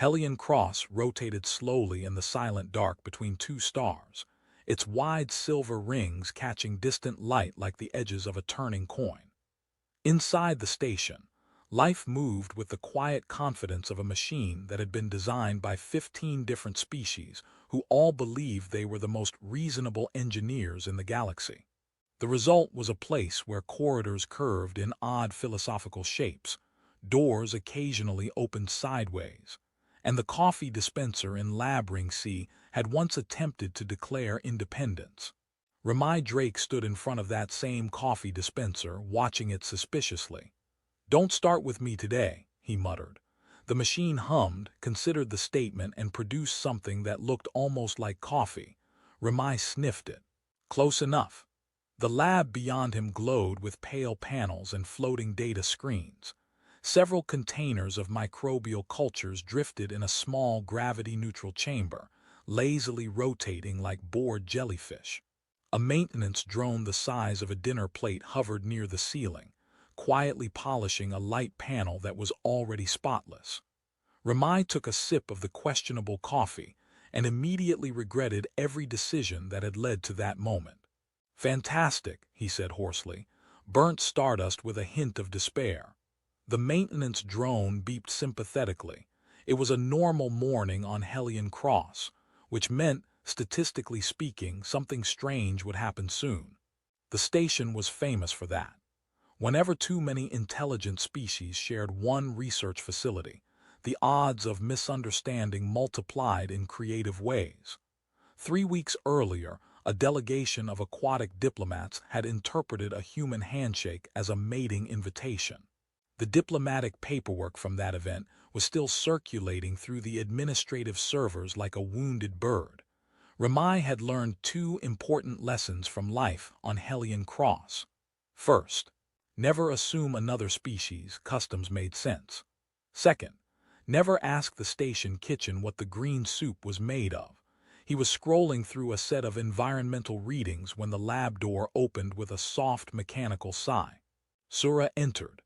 Hellion Cross rotated slowly in the silent dark between two stars, its wide silver rings catching distant light like the edges of a turning coin. Inside the station, life moved with the quiet confidence of a machine that had been designed by 15 different species who all believed they were the most reasonable engineers in the galaxy. The result was a place where corridors curved in odd philosophical shapes, doors occasionally opened sideways, and the coffee dispenser in Lab Ring C had once attempted to declare independence. Ramai Drake stood in front of that same coffee dispenser, watching it suspiciously. "Don't start with me today," he muttered. The machine hummed, considered the statement, and produced something that looked almost like coffee. Ramai sniffed it. Close enough. The lab beyond him glowed with pale panels and floating data screens. Several containers of microbial cultures drifted in a small gravity-neutral chamber, lazily rotating like bored jellyfish. A maintenance drone the size of a dinner plate hovered near the ceiling, quietly polishing a light panel that was already spotless. Ramai took a sip of the questionable coffee and immediately regretted every decision that had led to that moment. "Fantastic," he said hoarsely, "burnt stardust with a hint of despair." The maintenance drone beeped sympathetically. It was a normal morning on Hellion Cross, which meant, statistically speaking, something strange would happen soon. The station was famous for that. Whenever too many intelligent species shared one research facility, the odds of misunderstanding multiplied in creative ways. 3 weeks earlier, a delegation of aquatic diplomats had interpreted a human handshake as a mating invitation. The diplomatic paperwork from that event was still circulating through the administrative servers like a wounded bird. Ramai had learned 2 important lessons from life on Hellion Cross. First, never assume another species' customs made sense. Second, never ask the station kitchen what the green soup was made of. He was scrolling through a set of environmental readings when the lab door opened with a soft mechanical sigh. Sura entered.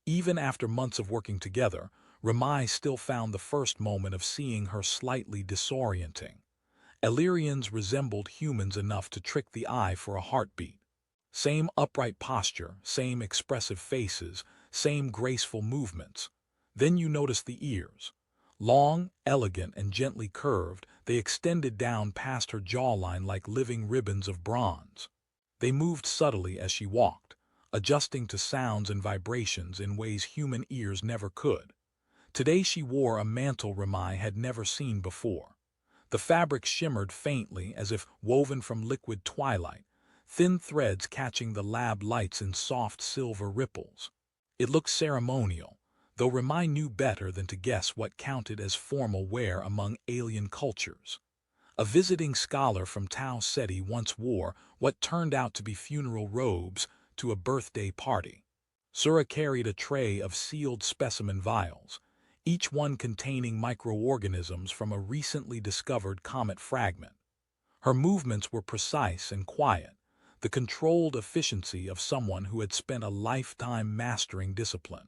Even after months of working together, Ramai still found the first moment of seeing her slightly disorienting. Illyrians resembled humans enough to trick the eye for a heartbeat. Same upright posture, same expressive faces, same graceful movements. Then you noticed the ears. Long, elegant, and gently curved, they extended down past her jawline like living ribbons of bronze. They moved subtly as she walked, adjusting to sounds and vibrations in ways human ears never could. Today she wore a mantle Ramai had never seen before. The fabric shimmered faintly as if woven from liquid twilight, thin threads catching the lab lights in soft silver ripples. It looked ceremonial, though Ramai knew better than to guess what counted as formal wear among alien cultures. A visiting scholar from Tau Ceti once wore what turned out to be funeral robes to a birthday party. Sura carried a tray of sealed specimen vials, each one containing microorganisms from a recently discovered comet fragment. Her movements were precise and quiet, the controlled efficiency of someone who had spent a lifetime mastering discipline.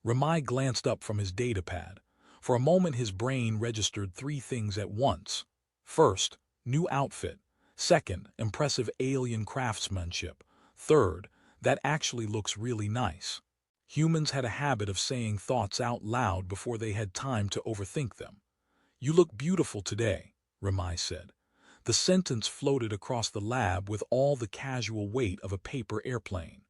Ramai glanced up from his datapad. For a moment his brain registered 3 things at once. First, new outfit. Second, impressive alien craftsmanship. Third, that actually looks really nice. Humans had a habit of saying thoughts out loud before they had time to overthink them. "You look beautiful today," Ramai said. The sentence floated across the lab with all the casual weight of a paper airplane.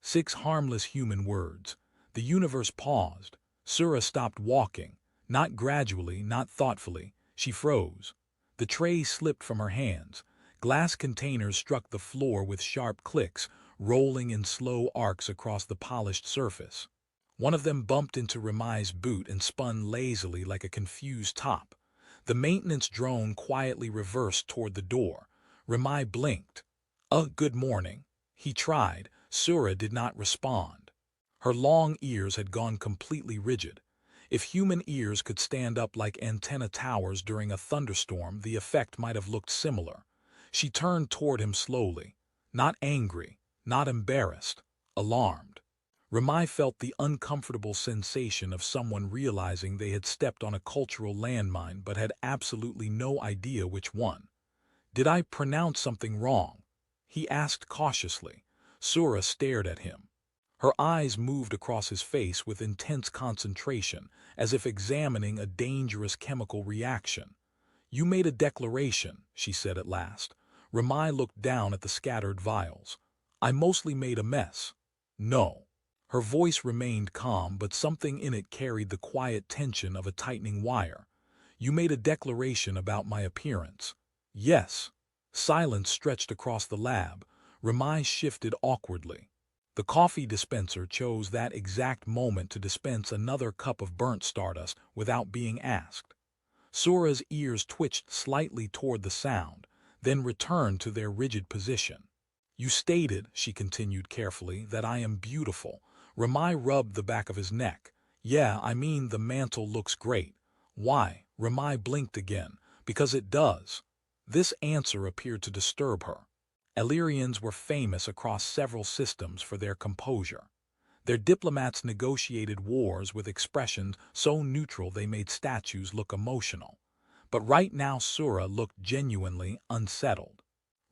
6 harmless human words. The universe paused. Sura stopped walking, not gradually, not thoughtfully. She froze. The tray slipped from her hands. Glass containers struck the floor with sharp clicks, rolling in slow arcs across the polished surface. One of them bumped into Ramai's boot and spun lazily like a confused top. The maintenance drone quietly reversed toward the door. Ramai blinked. Good morning." He tried. Sura did not respond. Her long ears had gone completely rigid. If human ears could stand up like antenna towers during a thunderstorm, the effect might have looked similar. She turned toward him slowly, not angry, not embarrassed, alarmed. Ramai felt the uncomfortable sensation of someone realizing they had stepped on a cultural landmine but had absolutely no idea which one. Did I pronounce something wrong? He asked cautiously. Sura stared at him. Her eyes moved across his face with intense concentration, as if examining a dangerous chemical reaction. You made a declaration, she said at last. Ramai looked down at the scattered vials. I mostly made a mess. No. Her voice remained calm, but something in it carried the quiet tension of a tightening wire. You made a declaration about my appearance. Yes. Silence stretched across the lab. Ramai shifted awkwardly. The coffee dispenser chose that exact moment to dispense another cup of burnt stardust without being asked. Sura's ears twitched slightly toward the sound, then returned to their rigid position. You stated, she continued carefully, that I am beautiful. Ramai rubbed the back of his neck. Yeah, I mean the mantle looks great. Why? Ramai blinked again. Because it does. This answer appeared to disturb her. Illyrians were famous across several systems for their composure. Their diplomats negotiated wars with expressions so neutral they made statues look emotional. But right now Sura looked genuinely unsettled.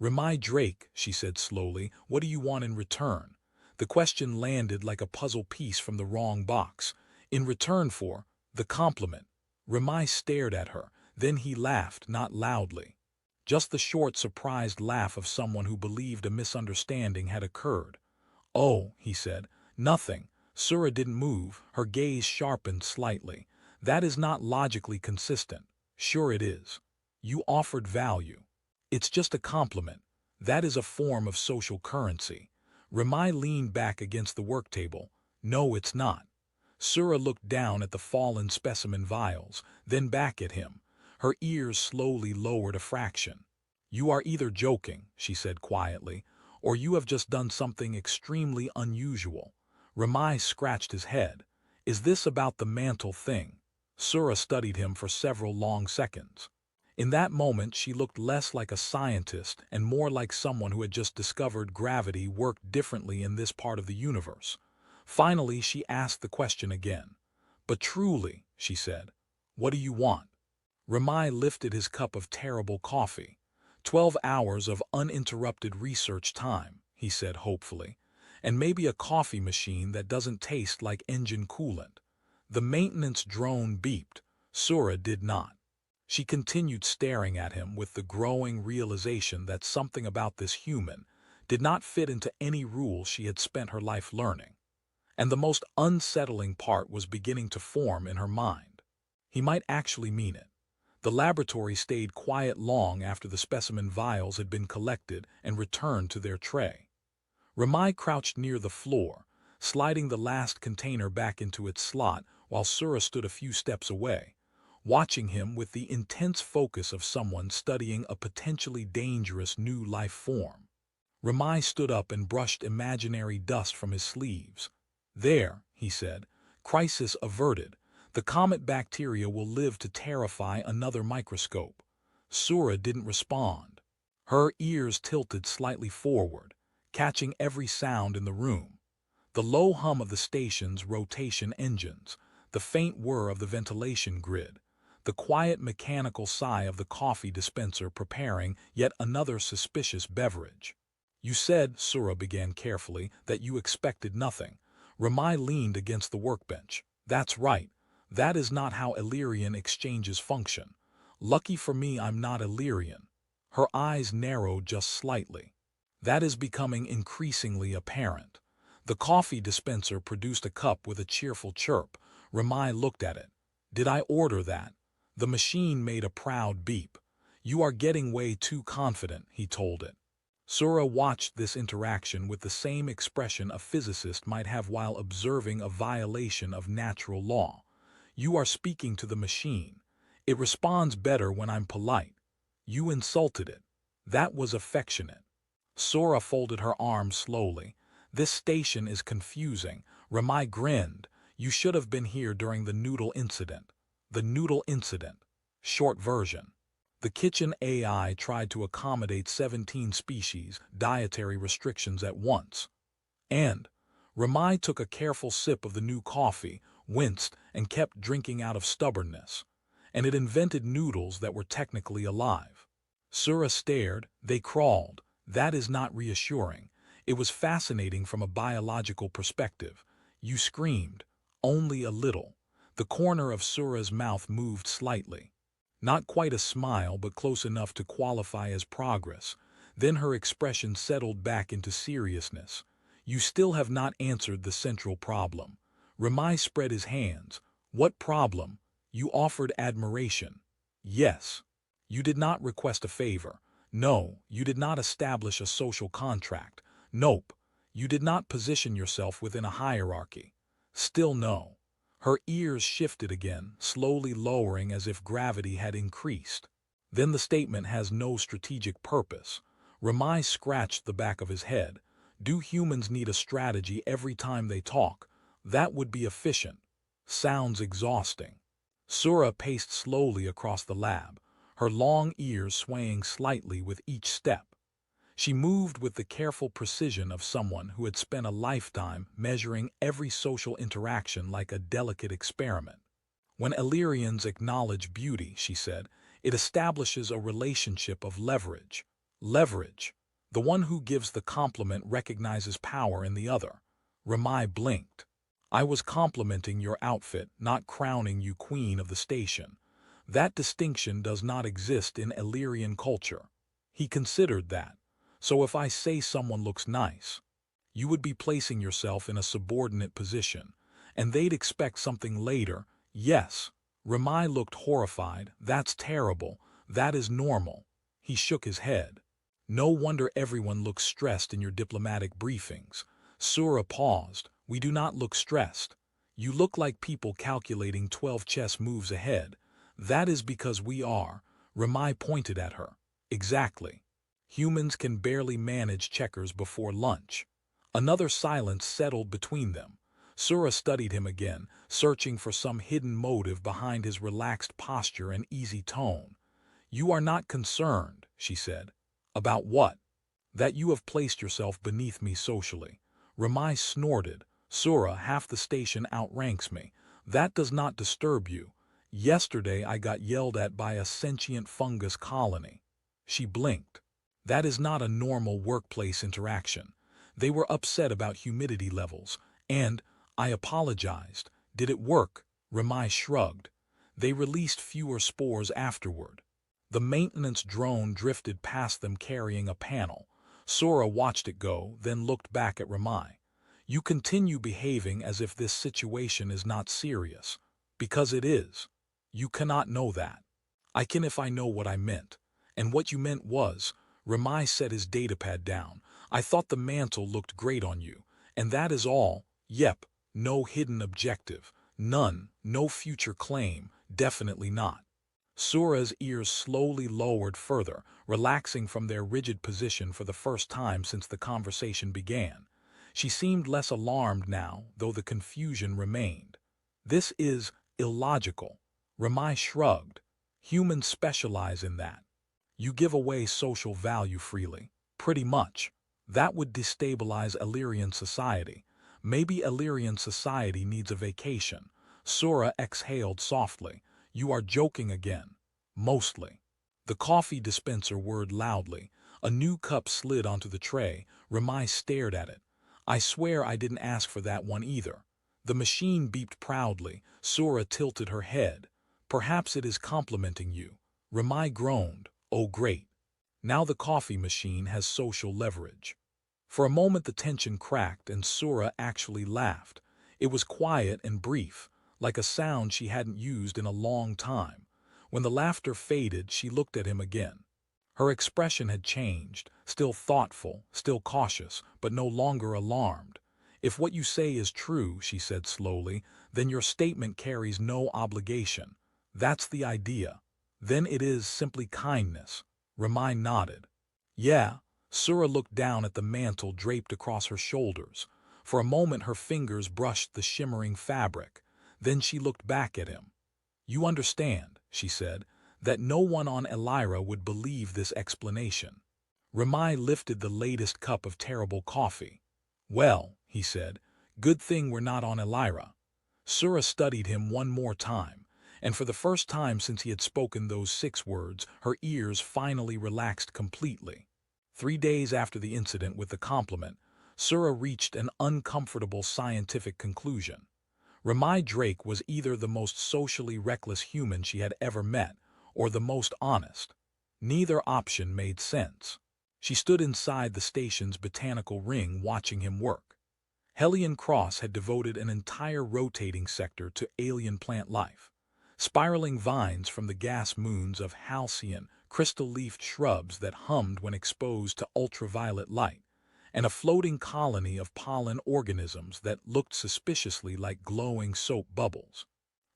Ramai Drake, she said slowly, what do you want in return? The question landed like a puzzle piece from the wrong box. In return for the compliment. Ramai stared at her, then he laughed, not loudly. Just the short, surprised laugh of someone who believed a misunderstanding had occurred. Oh, he said, nothing. Sura didn't move, her gaze sharpened slightly. That is not logically consistent. Sure it is. You offered value. It's just a compliment. That is a form of social currency. Ramai leaned back against the work table. No, it's not. Sura looked down at the fallen specimen vials, then back at him. Her ears slowly lowered a fraction. You are either joking, she said quietly, or you have just done something extremely unusual. Ramai scratched his head. Is this about the mantle thing? Sura studied him for several long seconds. In that moment she looked less like a scientist and more like someone who had just discovered gravity worked differently in this part of the universe. Finally she asked the question again. But truly, she said, what do you want? Ramai lifted his cup of terrible coffee. 12 hours of uninterrupted research time, he said hopefully, and maybe a coffee machine that doesn't taste like engine coolant. The maintenance drone beeped. Sura did not. She continued staring at him with the growing realization that something about this human did not fit into any rules she had spent her life learning. And the most unsettling part was beginning to form in her mind. He might actually mean it. The laboratory stayed quiet long after the specimen vials had been collected and returned to their tray. Ramai crouched near the floor, sliding the last container back into its slot while Sura stood a few steps away, watching him with the intense focus of someone studying a potentially dangerous new life form. Ramai stood up and brushed imaginary dust from his sleeves. There, he said, crisis averted. The comet bacteria will live to terrify another microscope. Sura didn't respond. Her ears tilted slightly forward, catching every sound in the room. The low hum of the station's rotation engines, the faint whir of the ventilation grid, the quiet mechanical sigh of the coffee dispenser preparing yet another suspicious beverage. You said, Sura began carefully, that you expected nothing. Ramai leaned against the workbench. That's right. That is not how Illyrian exchanges function. Lucky for me I'm not Illyrian. Her eyes narrowed just slightly. That is becoming increasingly apparent. The coffee dispenser produced a cup with a cheerful chirp. Ramai looked at it. Did I order that? The machine made a proud beep. You are getting way too confident, he told it. Sura watched this interaction with the same expression a physicist might have while observing a violation of natural law. You are speaking to the machine. It responds better when I'm polite. You insulted it. That was affectionate. Sura folded her arms slowly. This station is confusing. Ramai grinned. You should have been here during the noodle incident. The noodle incident. Short version. The kitchen AI tried to accommodate 17 species, dietary restrictions at once. And Ramai took a careful sip of the new coffee, winced, and kept drinking out of stubbornness. And it invented noodles that were technically alive. Sura stared. They crawled. That is not reassuring. It was fascinating from a biological perspective. You screamed. Only a little. The corner of Sura's mouth moved slightly. Not quite a smile, but close enough to qualify as progress. Then her expression settled back into seriousness. You still have not answered the central problem. Ramai spread his hands. What problem? You offered admiration. Yes. You did not request a favor. No, you did not establish a social contract. Nope. You did not position yourself within a hierarchy. Still no. Her ears shifted again, slowly lowering as if gravity had increased. Then the statement has no strategic purpose. Ramai scratched the back of his head. Do humans need a strategy every time they talk? That would be efficient. Sounds exhausting. Sura paced slowly across the lab, her long ears swaying slightly with each step. She moved with the careful precision of someone who had spent a lifetime measuring every social interaction like a delicate experiment. When Illyrians acknowledge beauty, she said, it establishes a relationship of leverage. Leverage. The one who gives the compliment recognizes power in the other. Ramai blinked. I was complimenting your outfit, not crowning you queen of the station. That distinction does not exist in Illyrian culture. He considered that. So if I say someone looks nice, you would be placing yourself in a subordinate position, and they'd expect something later. Yes. Ramai looked horrified. That's terrible. That is normal. He shook his head. No wonder everyone looks stressed in your diplomatic briefings. Sura paused. We do not look stressed. You look like people calculating 12 chess moves ahead. That is because we are. Ramai pointed at her. Exactly. Humans can barely manage checkers before lunch. Another silence settled between them. Sura studied him again, searching for some hidden motive behind his relaxed posture and easy tone. You are not concerned, she said. About what? That you have placed yourself beneath me socially. Ramai snorted. Sura, half the station outranks me. That does not disturb you. Yesterday I got yelled at by a sentient fungus colony. She blinked. That is not a normal workplace interaction. They were upset about humidity levels, and I apologized. Did it work? Ramai shrugged. They released fewer spores afterward. The maintenance drone drifted past them carrying a panel. Sura watched it go, then looked back at Ramai. You continue behaving as if this situation is not serious. Because it is. You cannot know that. I can if I know what I meant. And what you meant was, Ramai set his datapad down. I thought the mantle looked great on you. And that is all. Yep. No hidden objective. None. No future claim. Definitely not. Sura's ears slowly lowered further, relaxing from their rigid position for the first time since the conversation began. She seemed less alarmed now, though the confusion remained. This is illogical. Ramai shrugged. Humans specialize in that. You give away social value freely. Pretty much. That would destabilize Illyrian society. Maybe Illyrian society needs a vacation. Sura exhaled softly. You are joking again. Mostly. The coffee dispenser whirred loudly. A new cup slid onto the tray. Ramai stared at it. I swear I didn't ask for that one either. The machine beeped proudly. Sura tilted her head. Perhaps it is complimenting you. Ramai groaned. Oh great. Now the coffee machine has social leverage. For a moment the tension cracked and Sura actually laughed. It was quiet and brief, like a sound she hadn't used in a long time. When the laughter faded, she looked at him again. Her expression had changed, still thoughtful, still cautious, but no longer alarmed. If what you say is true, she said slowly, then your statement carries no obligation. That's the idea. Then it is simply kindness. Ramai nodded. Yeah. Sura looked down at the mantle draped across her shoulders. For a moment her fingers brushed the shimmering fabric. Then she looked back at him. You understand, she said, that no one on Elira would believe this explanation. Ramai lifted the latest cup of terrible coffee. Well, he said, Good thing we're not on Elira. Sura studied him one more time, and for the first time since he had spoken those 6 words, her ears finally relaxed completely. 3 days after the incident with the compliment, Sura reached an uncomfortable scientific conclusion. Ramai Drake was either the most socially reckless human she had ever met, or the most honest. Neither option made sense. She stood inside the station's botanical ring watching him work. Hellion Cross had devoted an entire rotating sector to alien plant life. Spiraling vines from the gas moons of halcyon, crystal-leafed shrubs that hummed when exposed to ultraviolet light, and a floating colony of pollen organisms that looked suspiciously like glowing soap bubbles.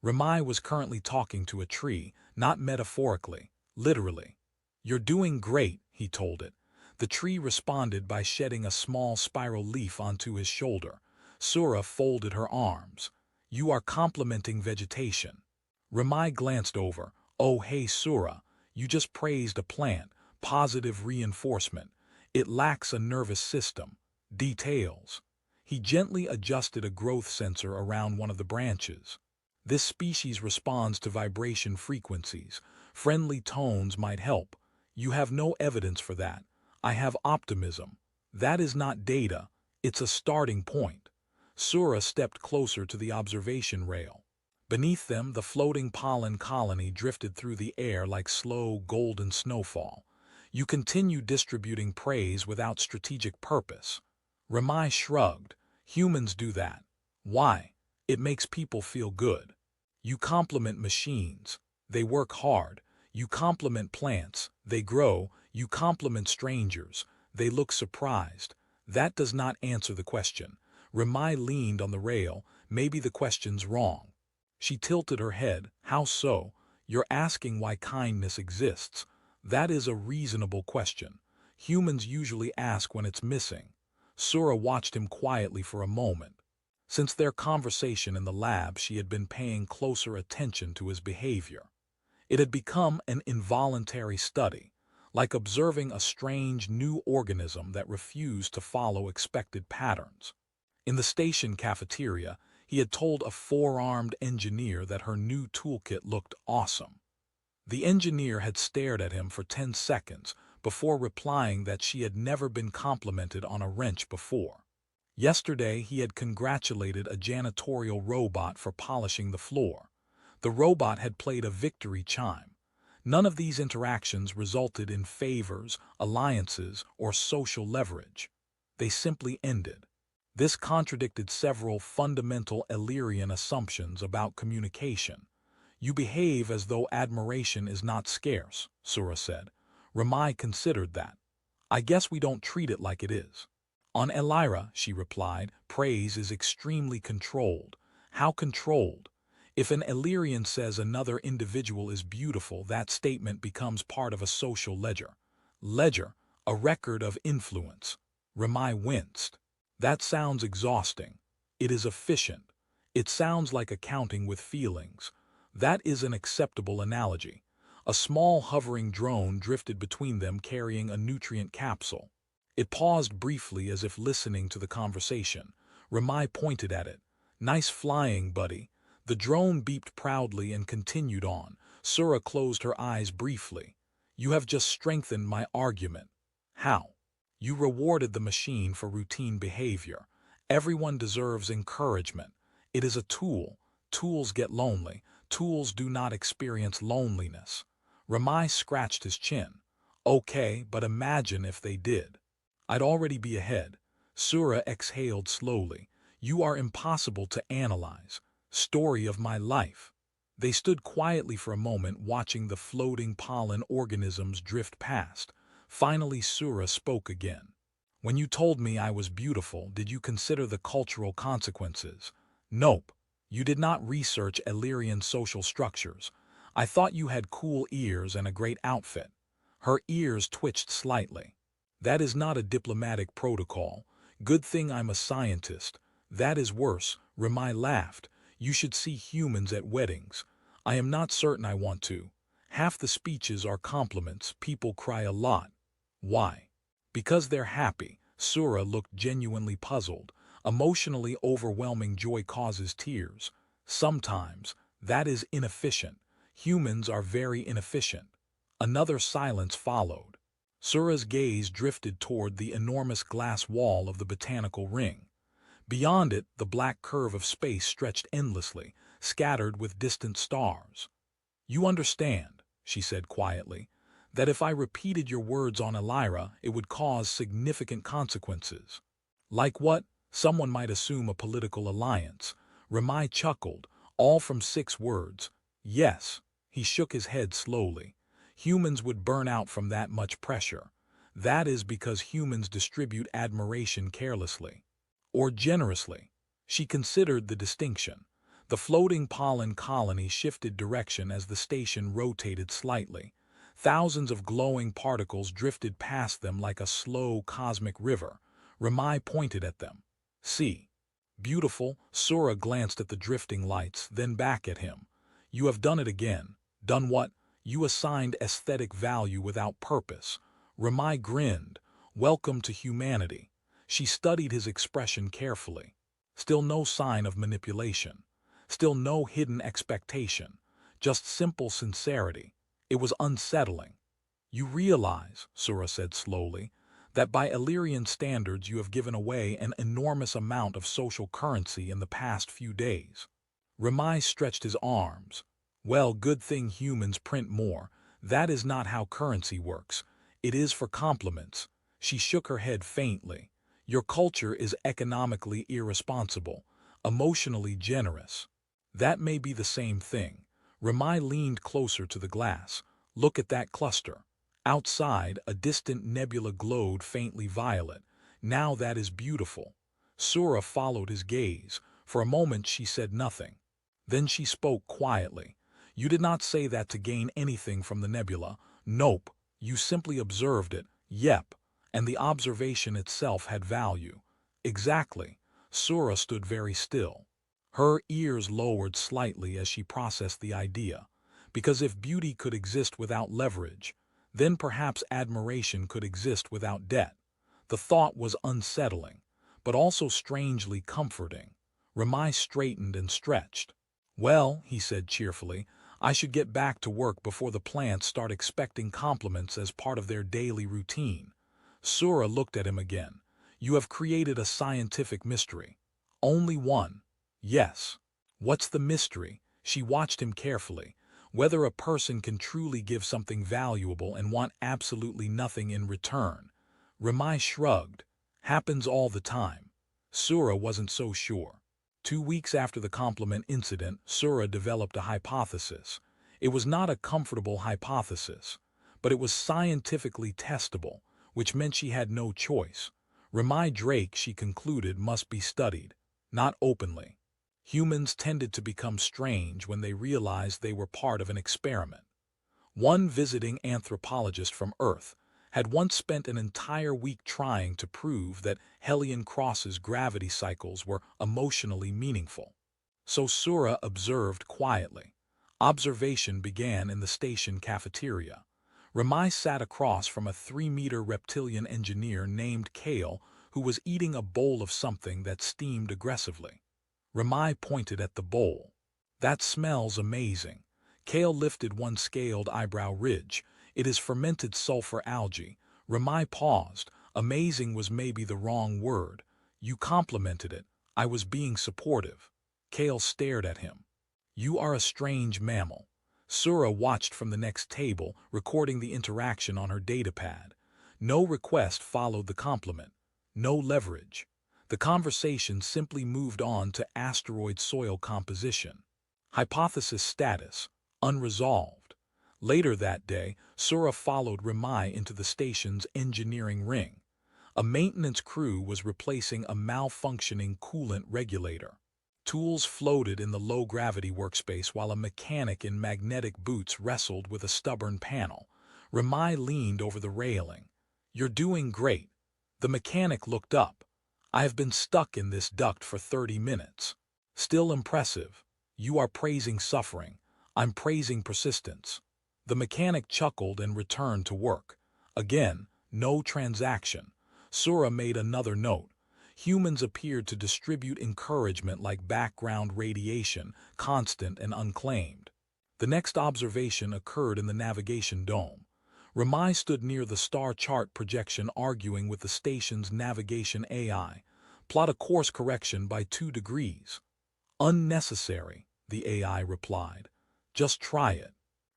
Ramai was currently talking to a tree, not metaphorically, literally. "You're doing great," he told it. The tree responded by shedding a small spiral leaf onto his shoulder. Sura folded her arms. "You are complimenting vegetation." Ramai glanced over. "Oh hey Sura, you just praised a plant, positive reinforcement. It lacks a nervous system. Details." He gently adjusted a growth sensor around one of the branches. "This species responds to vibration frequencies. Friendly tones might help. You have no evidence for that. I have optimism. That is not data. It's a starting point." Sura stepped closer to the observation rail. Beneath them, the floating pollen colony drifted through the air like slow, golden snowfall. "You continue distributing praise without strategic purpose." Ramai shrugged. "Humans do that. Why? It makes people feel good. You compliment machines. They work hard. You compliment plants. They grow. You compliment strangers. They look surprised. That does not answer the question." Ramai leaned on the rail. "Maybe the question's wrong." She tilted her head. "How so?" "You're asking why kindness exists. That is a reasonable question. Humans usually ask when it's missing." Sura watched him quietly for a moment. Since their conversation in the lab, she had been paying closer attention to his behavior. It had become an involuntary study, like observing a strange new organism that refused to follow expected patterns. In the station cafeteria, he had told a 4-armed engineer that her new toolkit looked awesome. The engineer had stared at him for 10 seconds before replying that she had never been complimented on a wrench before. Yesterday, he had congratulated a janitorial robot for polishing the floor. The robot had played a victory chime. None of these interactions resulted in favors, alliances, or social leverage. They simply ended. This contradicted several fundamental Illyrian assumptions about communication. "You behave as though admiration is not scarce," Sura said. Ramai considered that. "I guess we don't treat it like it is." "On Elira," she replied, "praise is extremely controlled." "How controlled?" "If an Illyrian says another individual is beautiful, that statement becomes part of a social ledger." "Ledger? A record of influence." Ramai winced. "That sounds exhausting." "It is efficient. It sounds like accounting with feelings." "That is an acceptable analogy." A small hovering drone drifted between them carrying a nutrient capsule. It paused briefly as if listening to the conversation. Ramai pointed at it. "Nice flying, buddy." The drone beeped proudly and continued on. Sura closed her eyes briefly. "You have just strengthened my argument." "How?" "You rewarded the machine for routine behavior. Everyone deserves encouragement. It is a tool. Tools get lonely. Tools do not experience loneliness." Ramai scratched his chin. "Okay, but imagine if they did." "I'd already be ahead." Sura exhaled slowly. "You are impossible to analyze." "Story of my life." They stood quietly for a moment watching the floating pollen organisms drift past. Finally Sura spoke again. "When you told me I was beautiful, did you consider the cultural consequences?" "Nope. You did not research Illyrian social structures. I thought you had cool ears and a great outfit." Her ears twitched slightly. "That is not a diplomatic protocol. Good thing I'm a scientist." "That is worse." Ramai laughed. "You should see humans at weddings." "I am not certain I want to. Half the speeches are compliments. People cry a lot." "Why?" "Because they're happy." Sura looked genuinely puzzled. Emotionally overwhelming joy causes tears. Sometimes, that is inefficient. Humans are very inefficient. Another silence followed. Sura's gaze drifted toward the enormous glass wall of the botanical ring. Beyond it, the black curve of space stretched endlessly, scattered with distant stars. "You understand," she said quietly, "that if I repeated your words on Elira, it would cause significant consequences." "Like what?" Someone might assume a political alliance. Ramai chuckled, all from 6 words. "Yes." He shook his head slowly. "Humans would burn out from that much pressure. That is because humans distribute admiration carelessly. Or generously." She considered the distinction. The floating pollen colony shifted direction as the station rotated slightly. Thousands of glowing particles drifted past them like a slow cosmic river. Ramai pointed at them. "See." "Beautiful." Sura glanced at the drifting lights, then back at him. "You have done it again." "Done what?" "You assigned aesthetic value without purpose." Ramai grinned. "Welcome to humanity." She studied his expression carefully. Still no sign of manipulation. Still no hidden expectation. Just simple sincerity. It was unsettling. "You realize," Sura said slowly, "that by Illyrian standards you have given away an enormous amount of social currency in the past few days." Ramai stretched his arms. "Well, good thing humans print more. That is not how currency works. It is for compliments." She shook her head faintly. "Your culture is economically irresponsible, emotionally generous." "That may be the same thing." Ramai leaned closer to the glass. "Look at that cluster." Outside, a distant nebula glowed faintly violet. "Now that is beautiful." Sura followed his gaze. For a moment she said nothing. Then she spoke quietly. "You did not say that to gain anything from the nebula." "Nope. You simply observed it." "Yep. And the observation itself had value." "Exactly." Sura stood very still. Her ears lowered slightly as she processed the idea. Because if beauty could exist without leverage, then perhaps admiration could exist without debt. The thought was unsettling, but also strangely comforting. Ramai straightened and stretched. "Well," he said cheerfully, "I should get back to work before the plants start expecting compliments as part of their daily routine." Sura looked at him again. "You have created a scientific mystery." "Only one." "Yes." "What's the mystery?" She watched him carefully. "Whether a person can truly give something valuable and want absolutely nothing in return." Ramai shrugged. "Happens all the time." Sura wasn't so sure. 2 weeks after the compliment incident, Sura developed a hypothesis. It was not a comfortable hypothesis, but it was scientifically testable, which meant she had no choice. Ramai Drake, she concluded, must be studied, not openly. Humans tended to become strange when they realized they were part of an experiment. One visiting anthropologist from Earth had once spent an entire week trying to prove that Helion Cross's gravity cycles were emotionally meaningful. So Sura observed quietly. Observation began in the station cafeteria. Ramai sat across from a 3-meter reptilian engineer named Kale, who was eating a bowl of something that steamed aggressively. Ramai pointed at the bowl. "That smells amazing." Kale lifted one scaled eyebrow ridge. "It is fermented sulfur algae." Ramai paused. Amazing was maybe the wrong word. "You complimented it." "I was being supportive." Kale stared at him. "You are a strange mammal." Sura watched from the next table, recording the interaction on her datapad. No request followed the compliment. No leverage. The conversation simply moved on to asteroid soil composition. Hypothesis status: unresolved. Later that day, Sura followed Ramai into the station's engineering ring. A maintenance crew was replacing a malfunctioning coolant regulator. Tools floated in the low-gravity workspace while a mechanic in magnetic boots wrestled with a stubborn panel. Ramai leaned over the railing. "You're doing great." The mechanic looked up. "I have been stuck in this duct for 30 minutes. Still impressive." "You are praising suffering. I'm praising persistence." The mechanic chuckled and returned to work. Again, no transaction. Sura made another note. Humans appeared to distribute encouragement like background radiation, constant and unclaimed. The next observation occurred in the navigation dome. Ramai stood near the star chart projection arguing with the station's navigation AI. Plot a course correction by 2 degrees. Unnecessary, the AI replied. Just try it.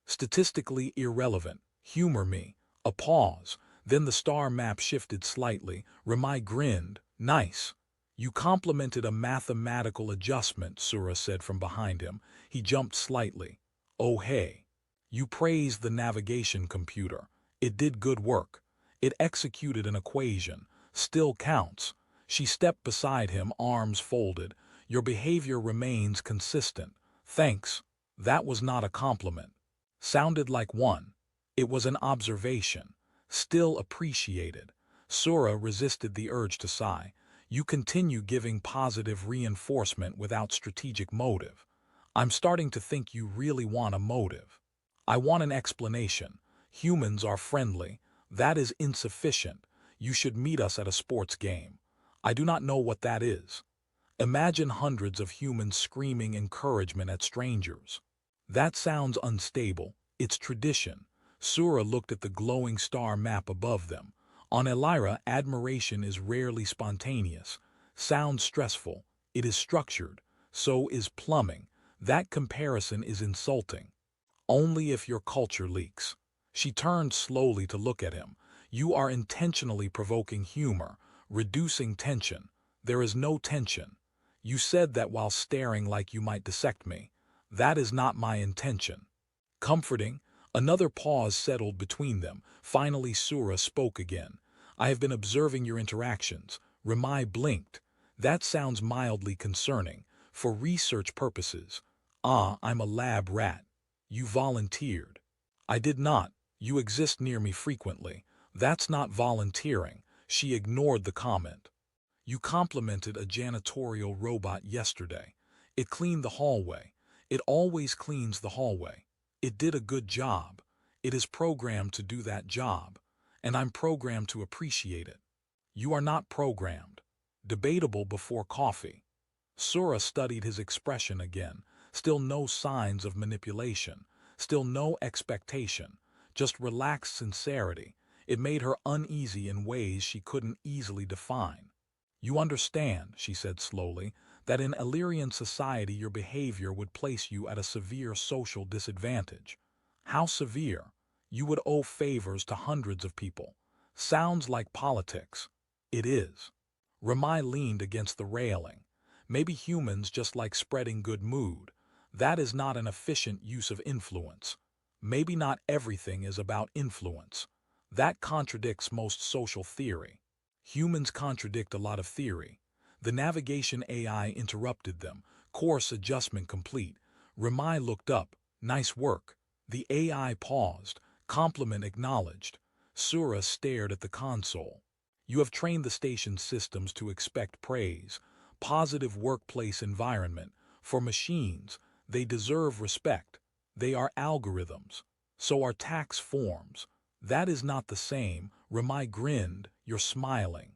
Statistically irrelevant. Humor me. A pause. Then the star map shifted slightly. Ramai grinned. Nice. You complimented a mathematical adjustment, Sura said from behind him. He jumped slightly. Oh hey. You praised the navigation computer. It did good work. It executed an equation. Still counts. She stepped beside him, arms folded. Your behavior remains consistent. Thanks. That was not a compliment. Sounded like one. It was an observation. Still appreciated. Sura resisted the urge to sigh. You continue giving positive reinforcement without strategic motive. I'm starting to think you really want a motive. I want an explanation. Humans are friendly. That is insufficient. You should meet us at a sports game. I do not know what that is. Imagine hundreds of humans screaming encouragement at strangers. That sounds unstable. It's tradition. Sura looked at the glowing star map above them. On Elira, admiration is rarely spontaneous. Sounds stressful. It is structured. So is plumbing. That comparison is insulting. Only if your culture leaks. She turned slowly to look at him. You are intentionally provoking humor, reducing tension. There is no tension. You said that while staring like you might dissect me. That is not my intention. Comforting, another pause settled between them. Finally Sura spoke again. I have been observing your interactions. Ramai blinked. That sounds mildly concerning. For research purposes. Ah, I'm a lab rat. You volunteered. I did not. You exist near me frequently. That's not volunteering. She ignored the comment. You complimented a janitorial robot yesterday. It cleaned the hallway. It always cleans the hallway. It did a good job. It is programmed to do that job. And I'm programmed to appreciate it. You are not programmed. Debatable before coffee. Sura studied his expression again. Still no signs of manipulation. Still no expectation. Just relaxed sincerity. It made her uneasy in ways she couldn't easily define. You understand, she said slowly, that in Illyrian society your behavior would place you at a severe social disadvantage. How severe? You would owe favors to hundreds of people. Sounds like politics. It is. Ramai leaned against the railing. Maybe humans just like spreading good mood. That is not an efficient use of influence. Maybe not everything is about influence. That contradicts most social theory. Humans contradict a lot of theory. The navigation AI interrupted them. Course adjustment complete. Ramai looked up. Nice work. The AI paused. Compliment acknowledged. Sura stared at the console. You have trained the station's systems to expect praise. Positive workplace environment. For machines, they deserve respect. They are algorithms. So are tax forms. That is not the same. Ramai grinned. You're smiling.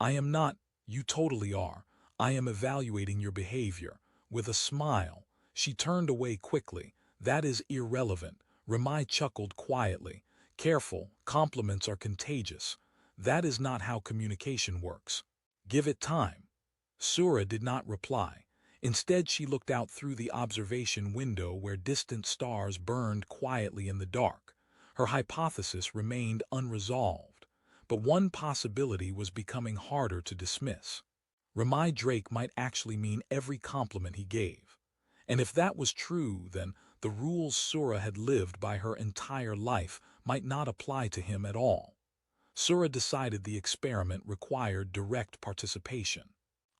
I am not. You totally are. I am evaluating your behavior. With a smile. She turned away quickly. That is irrelevant. Ramai chuckled quietly. Careful, compliments are contagious. That is not how communication works. Give it time. Sura did not reply. Instead she looked out through the observation window where distant stars burned quietly in the dark. Her hypothesis remained unresolved. But one possibility was becoming harder to dismiss. Ramai Drake might actually mean every compliment he gave. And if that was true, then the rules Sura had lived by her entire life might not apply to him at all. Sura decided the experiment required direct participation.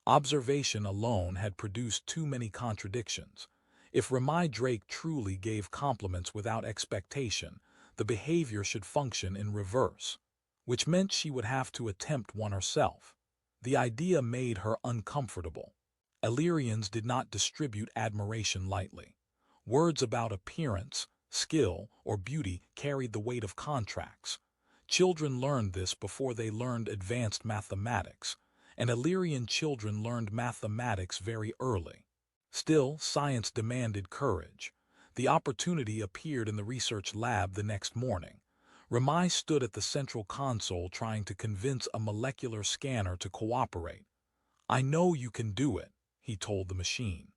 Observation alone had produced too many contradictions. If Ramai Drake truly gave compliments without expectation, the behavior should function in reverse, which meant she would have to attempt one herself. The idea made her uncomfortable. Illyrians did not distribute admiration lightly. Words about appearance, skill, or beauty carried the weight of contracts. Children learned this before they learned advanced mathematics, and Illyrian children learned mathematics very early. Still, science demanded courage. The opportunity appeared in the research lab the next morning. Ramai stood at the central console trying to convince a molecular scanner to cooperate. "I know you can do it," he told the machine.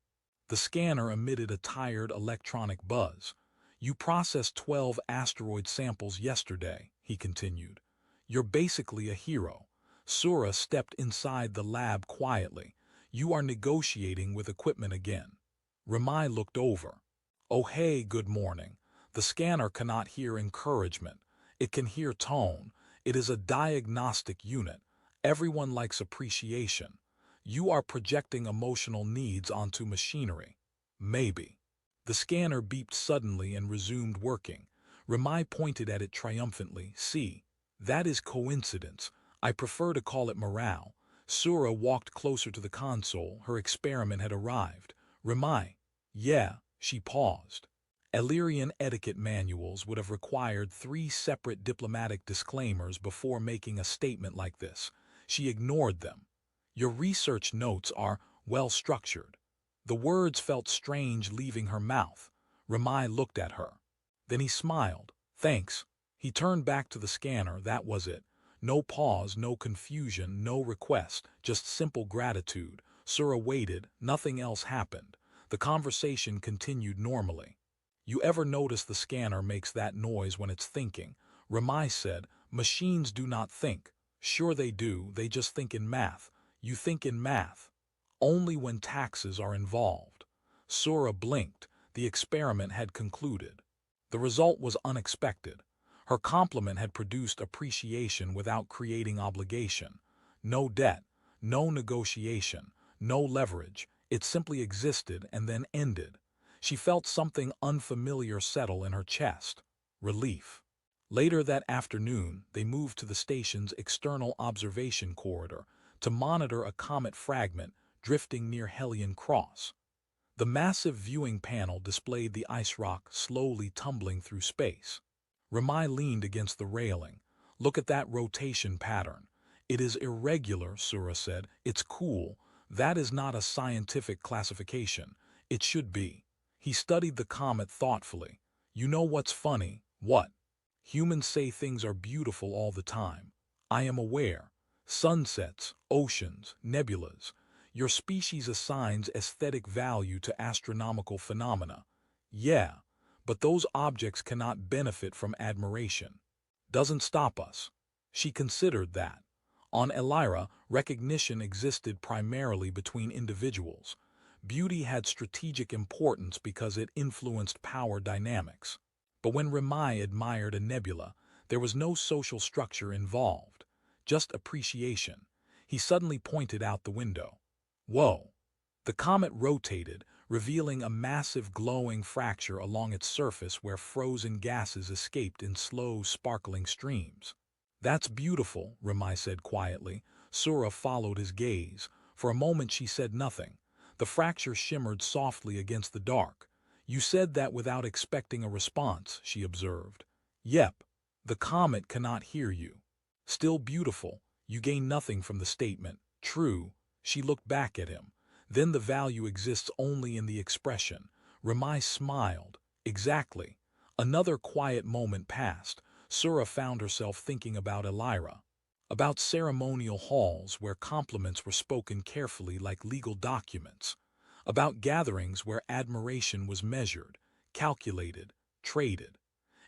The scanner emitted a tired electronic buzz. "You processed 12 asteroid samples yesterday," he continued. "You're basically a hero." Sura stepped inside the lab quietly. "You are negotiating with equipment again." Ramai looked over. "Oh hey, good morning." The scanner cannot hear encouragement. It can hear tone. It is a diagnostic unit. Everyone likes appreciation. "You are projecting emotional needs onto machinery." "Maybe." The scanner beeped suddenly and resumed working. Ramai pointed at it triumphantly. "See, that is coincidence. I prefer to call it morale." Sura walked closer to the console. Her experiment had arrived. "Ramai." "Yeah." She paused. Illyrian etiquette manuals would have required 3 separate diplomatic disclaimers before making a statement like this. She ignored them. "Your research notes are well-structured." The words felt strange leaving her mouth. Ramai looked at her. Then he smiled. "Thanks." He turned back to the scanner. That was it. No pause, no confusion, no request, just simple gratitude. Sura waited. Nothing else happened. The conversation continued normally. "You ever notice the scanner makes that noise when it's thinking?" Ramai said. "Machines do not think." "Sure they do, they just think in math." "You think in math only when taxes are involved." Sura blinked. The experiment had concluded. The result was unexpected. Her compliment had produced appreciation without creating obligation. No debt, no negotiation, no leverage. It simply existed and then ended. She felt something unfamiliar settle in her chest. Relief. Later that afternoon, they moved to the station's external observation corridor to monitor a comet fragment drifting near Hellion Cross. The massive viewing panel displayed the ice rock slowly tumbling through space. Ramai leaned against the railing. "Look at that rotation pattern." "It is irregular," Sura said. "It's cool. That is not a scientific classification. It should be." He studied the comet thoughtfully. "You know what's funny?" "What?" "Humans say things are beautiful all the time." "I am aware. Sunsets, oceans, nebulas. Your species assigns aesthetic value to astronomical phenomena." "Yeah, but those objects cannot benefit from admiration." "Doesn't stop us." She considered that. On Elira, recognition existed primarily between individuals. Beauty had strategic importance because it influenced power dynamics. But when Ramai admired a nebula, there was no social structure involved, just appreciation. He suddenly pointed out the window. "Whoa!" The comet rotated, revealing a massive glowing fracture along its surface where frozen gases escaped in slow, sparkling streams. "That's beautiful," Ramai said quietly. Sura followed his gaze. For a moment she said nothing. The fracture shimmered softly against the dark. "You said that without expecting a response," she observed. "Yep. The comet cannot hear you." "Still beautiful. You gain nothing from the statement." "True." She looked back at him. "Then the value exists only in the expression." Ramai smiled. "Exactly." Another quiet moment passed. Sura found herself thinking about Elira. About ceremonial halls where compliments were spoken carefully like legal documents. About gatherings where admiration was measured, calculated, traded.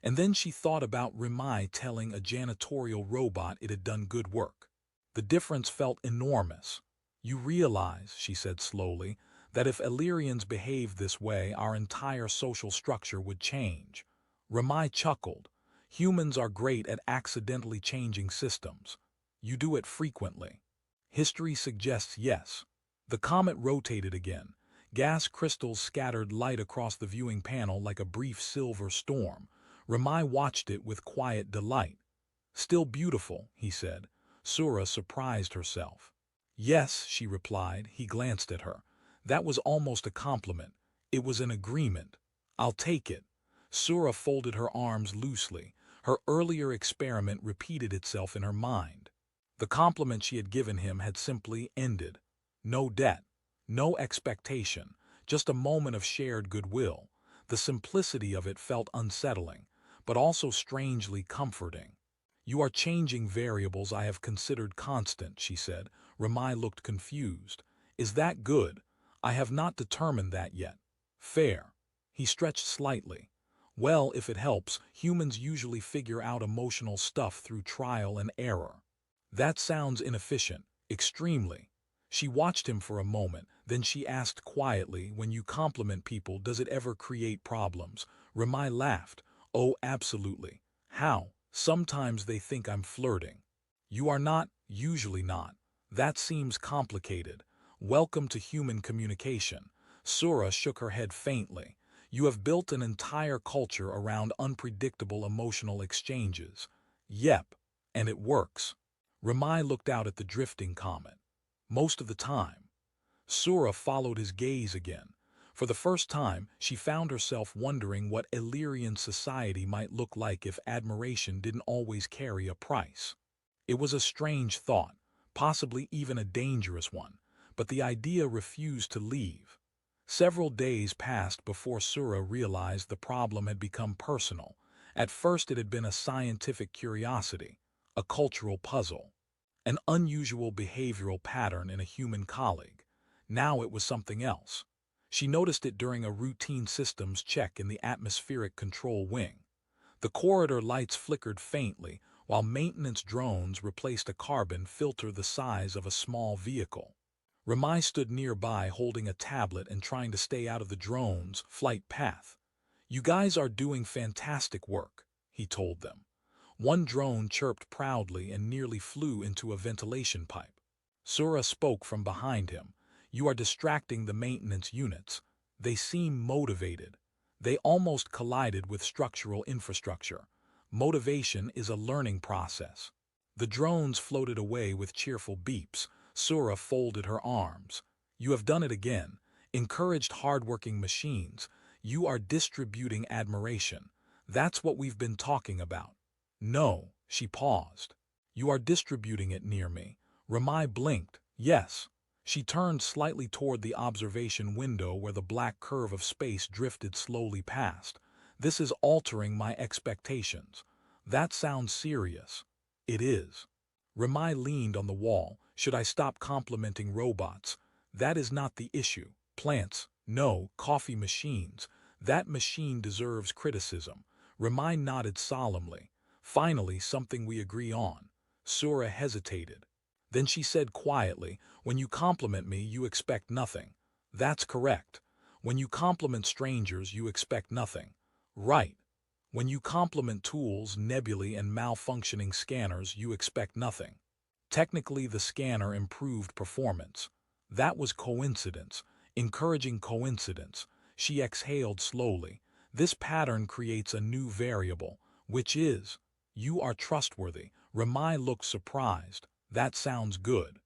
And then she thought about Ramai telling a janitorial robot it had done good work. The difference felt enormous. "You realize," she said slowly, "that if Illyrians behaved this way, our entire social structure would change." Ramai chuckled. "Humans are great at accidentally changing systems. You do it frequently." "History suggests yes." The comet rotated again. Gas crystals scattered light across the viewing panel like a brief silver storm. Ramai watched it with quiet delight. "Still beautiful," he said. Sura surprised herself. "Yes," she replied. He glanced at her. That was almost a compliment. It was an agreement. "I'll take it." Sura folded her arms loosely. Her earlier experiment repeated itself in her mind. The compliment she had given him had simply ended. No debt, no expectation, just a moment of shared goodwill. The simplicity of it felt unsettling, but also strangely comforting. "You are changing variables I have considered constant," she said. Ramai looked confused. "Is that good? I have not determined that yet." "Fair." He stretched slightly. "Well, if it helps, humans usually figure out emotional stuff through trial and error." "That sounds inefficient, extremely." She watched him for a moment, then she asked quietly, "When you compliment people, does it ever create problems?" Ramai laughed. "Oh, absolutely." "How?" "Sometimes they think I'm flirting." "You are not, usually not." "That seems complicated." "Welcome to human communication." Sura shook her head faintly. "You have built an entire culture around unpredictable emotional exchanges." "Yep, and it works." Ramai looked out at the drifting comet. "Most of the time." Sura followed his gaze again. For the first time, she found herself wondering what Illyrian society might look like if admiration didn't always carry a price. It was a strange thought, possibly even a dangerous one, but the idea refused to leave. Several days passed before Sura realized the problem had become personal. At first it had been a scientific curiosity, a cultural puzzle, an unusual behavioral pattern in a human colleague. Now it was something else. She noticed it during a routine systems check in the atmospheric control wing. The corridor lights flickered faintly, while maintenance drones replaced a carbon filter the size of a small vehicle. Ramai stood nearby holding a tablet and trying to stay out of the drone's flight path. "You guys are doing fantastic work," he told them. One drone chirped proudly and nearly flew into a ventilation pipe. Sura spoke from behind him. "You are distracting the maintenance units. They seem motivated." They almost collided with structural infrastructure. Motivation is a learning process. The drones floated away with cheerful beeps. Sura folded her arms. "You have done it again. Encouraged hardworking machines. You are distributing admiration. That's what we've been talking about." "No," she paused. "You are distributing it near me." Ramai blinked. "Yes." She turned slightly toward the observation window where the black curve of space drifted slowly past. "This is altering my expectations." "That sounds serious." "It is." Ramai leaned on the wall. "Should I stop complimenting robots?" "That is not the issue." "Plants, no. Coffee machines. That machine deserves criticism." Ramai nodded solemnly. "Finally, something we agree on." Sura hesitated. Then she said quietly, "When you compliment me, you expect nothing." "That's correct." "When you compliment strangers, you expect nothing." "Right." "When you compliment tools, nebulae, and malfunctioning scanners, you expect nothing." Technically, the scanner improved performance. That was coincidence, encouraging coincidence. She exhaled slowly. "This pattern creates a new variable, which is, you are trustworthy." Ramai looked surprised. "That sounds good."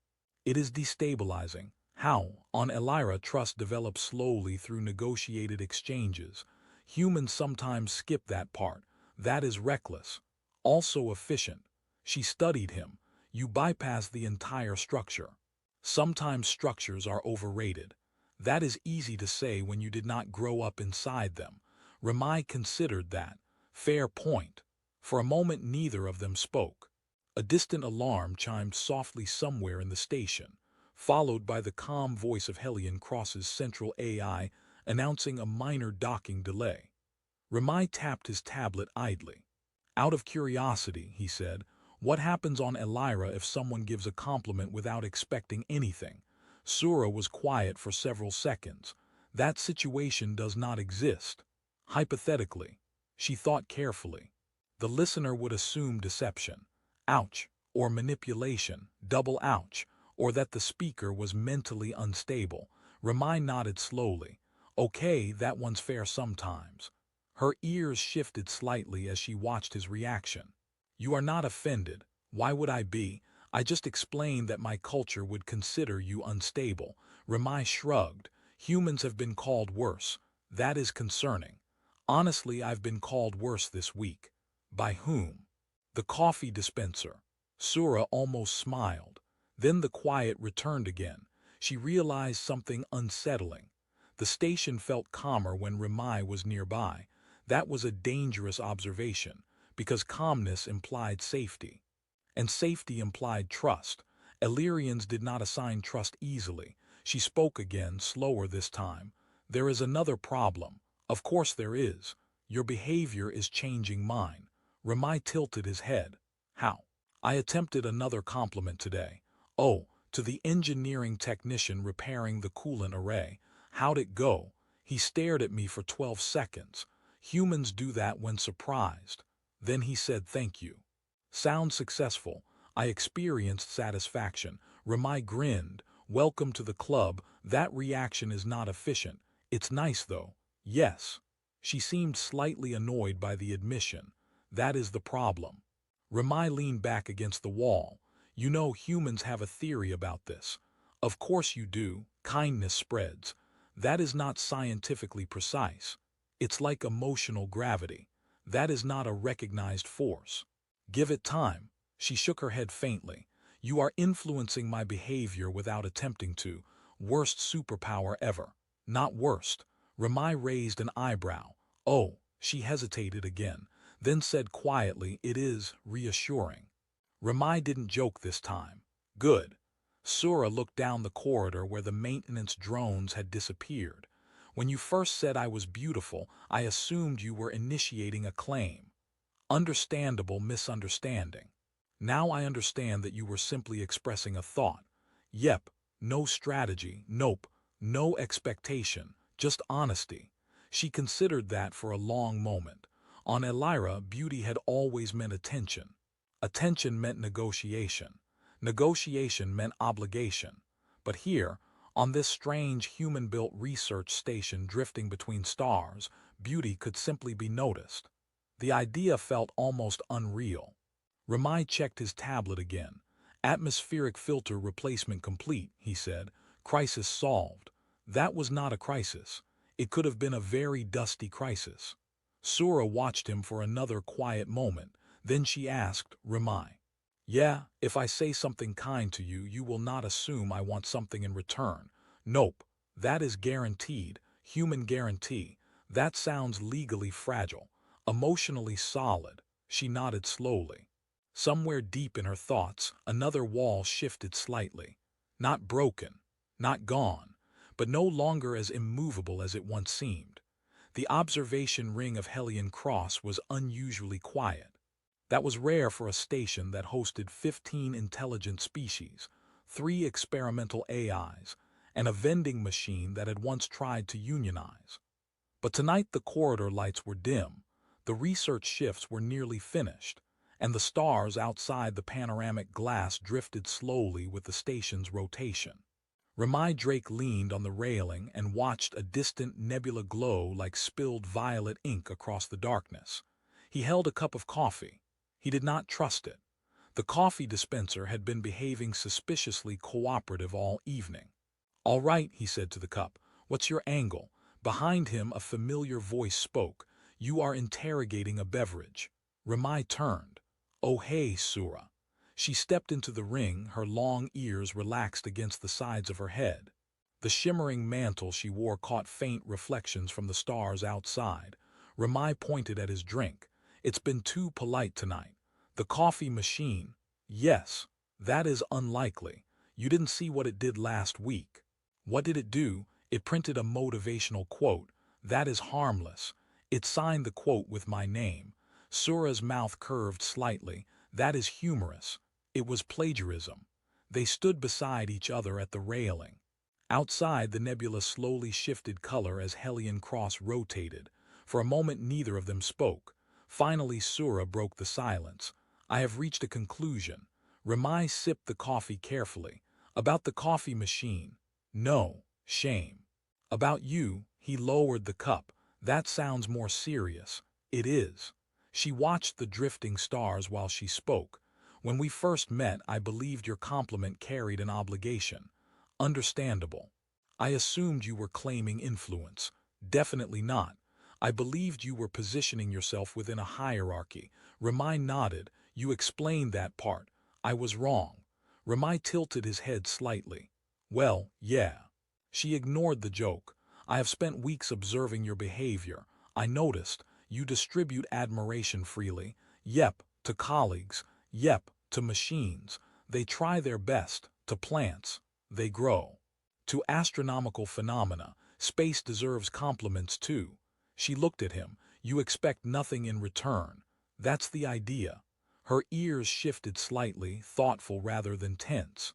"It is destabilizing." "How?" "On Elira, trust develops slowly through negotiated exchanges. Humans sometimes skip that part. That is reckless. Also efficient." She studied him. "You bypass the entire structure." "Sometimes structures are overrated." "That is easy to say when you did not grow up inside them." Ramai considered that. "Fair point." For a moment neither of them spoke. A distant alarm chimed softly somewhere in the station, followed by the calm voice of Helion Cross's central AI announcing a minor docking delay. Ramai tapped his tablet idly. "Out of curiosity," he said, "what happens on Elira if someone gives a compliment without expecting anything?" Sura was quiet for several seconds. "That situation does not exist. Hypothetically." She thought carefully. "The listener would assume deception. Ouch. Or manipulation. Double ouch. Or that the speaker was mentally unstable." Ramai nodded slowly. "Okay, that one's fair sometimes." Her ears shifted slightly as she watched his reaction. "You are not offended. Why would I be? I just explained that my culture would consider you unstable." Ramai shrugged. "Humans have been called worse. That is concerning. Honestly, I've been called worse this week." "By whom?" "The coffee dispenser." Sura almost smiled. Then the quiet returned again. She realized something unsettling. The station felt calmer when Remai was nearby. That was a dangerous observation, because calmness implied safety. And safety implied trust. Illyrians did not assign trust easily. She spoke again, slower this time. There is another problem. Of course there is. Your behavior is changing mine. Ramai tilted his head. How? I attempted another compliment today. Oh, to the engineering technician repairing the coolant array. How'd it go? He stared at me for 12 seconds. Humans do that when surprised. Then he said thank you. Sound successful. I experienced satisfaction. Ramai grinned. Welcome to the club. That reaction is not efficient. It's nice though. Yes. She seemed slightly annoyed by the admission. That is the problem. Ramai leaned back against the wall. You know, humans have a theory about this. Of course you do. Kindness spreads. That is not scientifically precise. It's like emotional gravity. That is not a recognized force. Give it time. She shook her head faintly. You are influencing my behavior without attempting to. Worst superpower ever. Not worst. Ramai raised an eyebrow. Oh, she hesitated again, then said quietly, it is reassuring. Ramai didn't joke this time. Good. Sura looked down the corridor where the maintenance drones had disappeared. When you first said I was beautiful, I assumed you were initiating a claim. Understandable misunderstanding. Now I understand that you were simply expressing a thought. Yep, no strategy, nope, no expectation, just honesty. She considered that for a long moment. On Elira, beauty had always meant attention. Attention meant negotiation. Negotiation meant obligation. But here, on this strange human-built research station drifting between stars, beauty could simply be noticed. The idea felt almost unreal. Ramai checked his tablet again. Atmospheric filter replacement complete, he said. Crisis solved. That was not a crisis. It could have been a very dusty crisis. Sura watched him for another quiet moment. Then she asked, Ramai. Yeah, if I say something kind to you, you will not assume I want something in return. Nope. That is guaranteed. Human guarantee. That sounds legally fragile. Emotionally solid. She nodded slowly. Somewhere deep in her thoughts, another wall shifted slightly. Not broken, not gone, but no longer as immovable as it once seemed. The observation ring of Hellion Cross was unusually quiet. That was rare for a station that hosted 15 intelligent species, 3 experimental AIs, and a vending machine that had once tried to unionize. But tonight the corridor lights were dim, the research shifts were nearly finished, and the stars outside the panoramic glass drifted slowly with the station's rotation. Ramai Drake leaned on the railing and watched a distant nebula glow like spilled violet ink across the darkness. He held a cup of coffee. He did not trust it. The coffee dispenser had been behaving suspiciously cooperative all evening. All right, he said to the cup. What's your angle? Behind him a familiar voice spoke. You are interrogating a beverage. Ramai turned. Oh hey, Sura. She stepped into the ring, her long ears relaxed against the sides of her head. The shimmering mantle she wore caught faint reflections from the stars outside. Ramai pointed at his drink. It's been too polite tonight. The coffee machine. Yes, that is unlikely. You didn't see what it did last week. What did it do? It printed a motivational quote. That is harmless. It signed the quote with my name. Sura's mouth curved slightly. That is humorous. It was plagiarism. They stood beside each other at the railing. Outside, the nebula slowly shifted color as Hellion Cross rotated. For a moment, neither of them spoke. Finally, Sura broke the silence. I have reached a conclusion. Ramai sipped the coffee carefully. About the coffee machine. No, shame. About you, he lowered the cup. That sounds more serious. It is. She watched the drifting stars while she spoke. When we first met, I believed your compliment carried an obligation. Understandable. I assumed you were claiming influence. Definitely not. I believed you were positioning yourself within a hierarchy. Ramai nodded. You explained that part. I was wrong. Ramai tilted his head slightly. Well, yeah. She ignored the joke. I have spent weeks observing your behavior. I noticed you distribute admiration freely. Yep, to colleagues. Yep, to machines. They try their best. To plants. They grow. To astronomical phenomena. Space deserves compliments too. She looked at him. You expect nothing in return. That's the idea. Her ears shifted slightly, thoughtful rather than tense.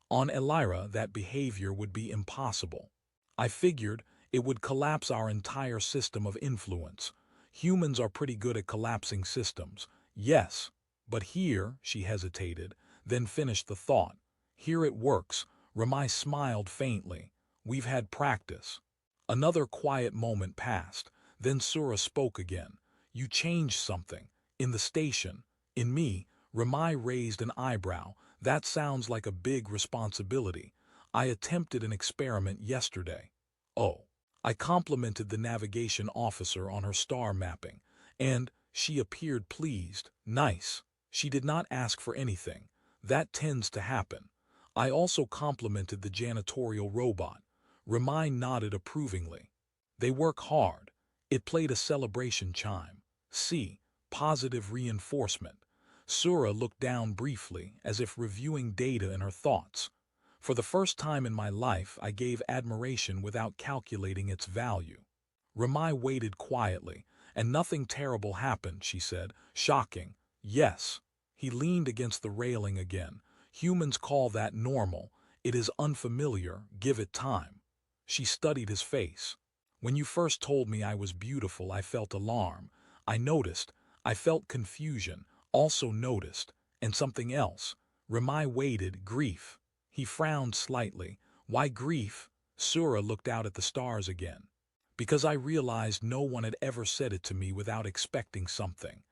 On Elira, that behavior would be impossible. I figured it would collapse our entire system of influence. Humans are pretty good at collapsing systems. Yes, but here, she hesitated, then finished the thought. Here it works. Ramai smiled faintly. We've had practice. Another quiet moment passed. Then Sura spoke again. You changed something. In the station. In me. Ramai raised an eyebrow. That sounds like a big responsibility. I attempted an experiment yesterday. Oh. I complimented the navigation officer on her star mapping, and she appeared pleased. Nice. She did not ask for anything. That tends to happen. I also complimented the janitorial robot. Ramai nodded approvingly. They work hard. It played a celebration chime. See, positive reinforcement. Sura looked down briefly, as if reviewing data in her thoughts. For the first time in my life, I gave admiration without calculating its value. Ramai waited quietly, and nothing terrible happened, she said. Shocking. Yes. He leaned against the railing again. Humans call that normal. It is unfamiliar. Give it time. She studied his face. When you first told me I was beautiful, I felt alarm. I noticed. I felt confusion. Also noticed. And something else. Ramai waited. Grief. He frowned slightly. Why grief? Sura looked out at the stars again. Because I realized no one had ever said it to me without expecting something.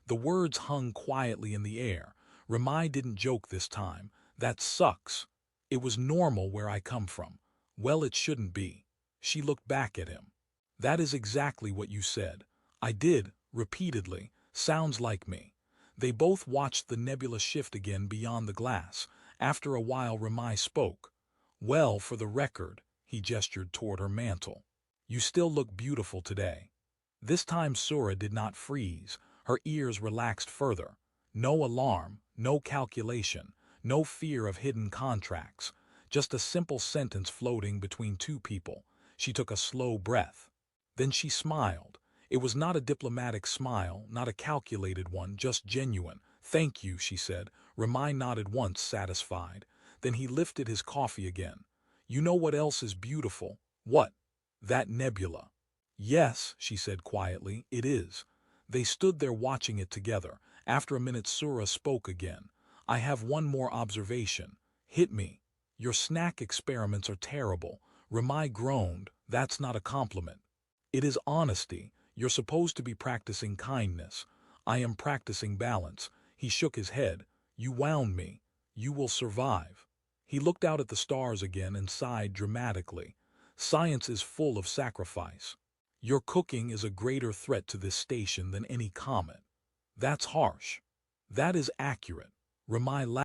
The words hung quietly in the air. Ramai didn't joke this time. That sucks. It was normal where I come from. Well, it shouldn't be. She looked back at him. That is exactly what you said. I did, repeatedly. Sounds like me. They both watched the nebula shift again beyond the glass. After a while, Ramai spoke. Well, for the record, he gestured toward her mantle. You still look beautiful today. This time Sura did not freeze. Her ears relaxed further. No alarm, no calculation, no fear of hidden contracts. Just a simple sentence floating between two people. She took a slow breath. Then she smiled. It was not a diplomatic smile, not a calculated one, just genuine. Thank you, she said. Ramai nodded once, satisfied. Then he lifted his coffee again. You know what else is beautiful? What? That nebula. Yes, she said quietly, it is. They stood there watching it together. After a minute, Sura spoke again. I have one more observation. Hit me. Your snack experiments are terrible. Ramai groaned. That's not a compliment. It is honesty. You're supposed to be practicing kindness. I am practicing balance. He shook his head. You wound me. You will survive. He looked out at the stars again and sighed dramatically. Science is full of sacrifice. Your cooking is a greater threat to this station than any comet. That's harsh. That is accurate. Ramai laughed.